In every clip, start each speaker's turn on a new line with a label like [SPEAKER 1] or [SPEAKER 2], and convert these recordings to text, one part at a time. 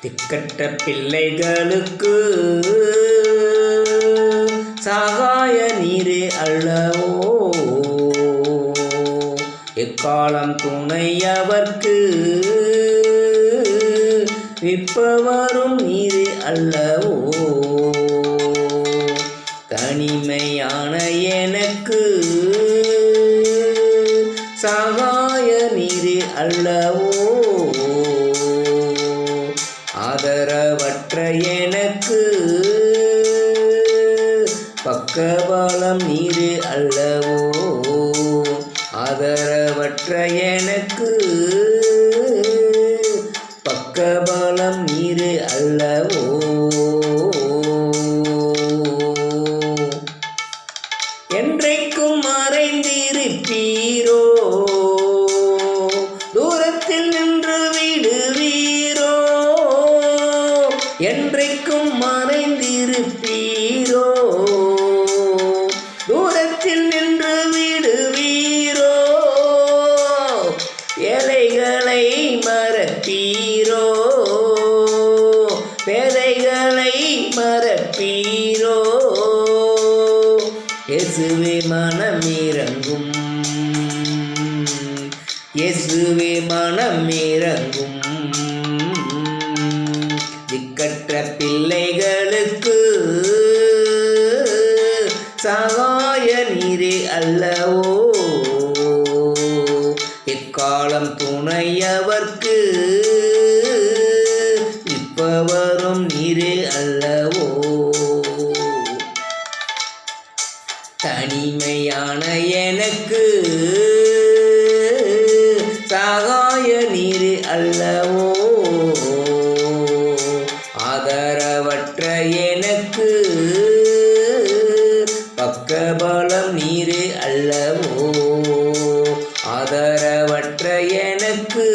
[SPEAKER 1] திக்கற்ற பிள்ளைகளுக்கு சகாய நீரே அல்லவோ, எக்காலம் துணையவர்க்கு விப்பவரும் நீரே அல்லவோ. தனிமையான எனக்கு சகாய நீரே அல்லவோ, ஆதரவற்ற எனக்கு பக்கபலம் நீரே அல்லவோ, ஆதரவற்ற எனக்கு பக்கபலம் நீரே அல்லவோ. என்றைக்கும் மறைந்திருப்பீரோ, தூரத்தில் நின்று விடுவீரோ, என்றைக்கும் மறைந்திருப்பீரோ, தூரத்தில் நின்று விடுவீரோ, ஏழைகளை மறப்பீரோ, பேதைகளை மறப்பீரோ, இயேசுவே மனமிரங்கும், இயேசுவே மனமிரங்கும். திக்கற்ற பிள்ளைகளுக்கு சகாய நீரே அல்லவோ, எக்காலம் துணையவர்க்கு இப்பவரும் நீரே அல்லவோ. தனிமையான எனக்கு சகாய நீரே அல்லவோ, ஆதரவற்ற எனக்கு பக்கபலம் நீரே அல்லவோ, ஆதரவற்ற எனக்கு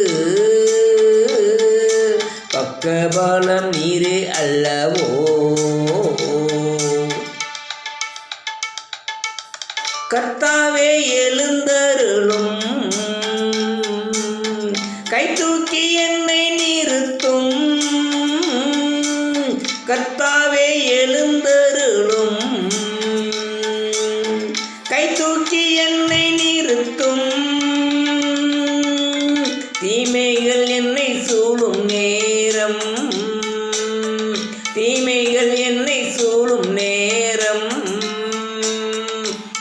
[SPEAKER 1] பக்கபலம் நீரே அல்லவோ. கர்த்தாவே எழுந்தருளும், கை தூக்கி என்னை நிறுத்தும், கர்த்தாவே எழுந்தருளும், கை தூக்கி என்னை நிறுத்தும். தீமைகள் என்னை சூழும் நேரம், தீமைகள் என்னை சூழும் நேரம்,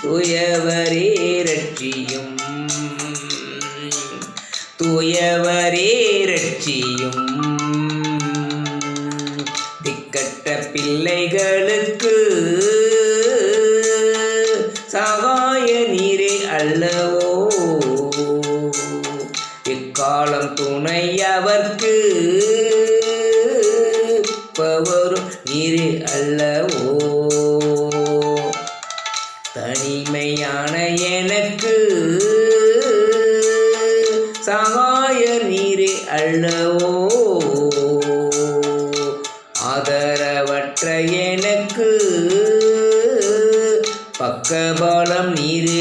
[SPEAKER 1] தூயவரே ரட்சியும், தூயவரே ரட்சியும். திக்கற்ற பிள்ளைகளுக்கு சகாய நீரே அல்லவோ, எக்காலம் துணையவர்க்கு பவரும் நீரே அல்லவோ. தனிமையான எனக்கு சகாய நீரே அல்லவோ, ஆதரவற்ற எனக்கு பக்கபலம் நீரே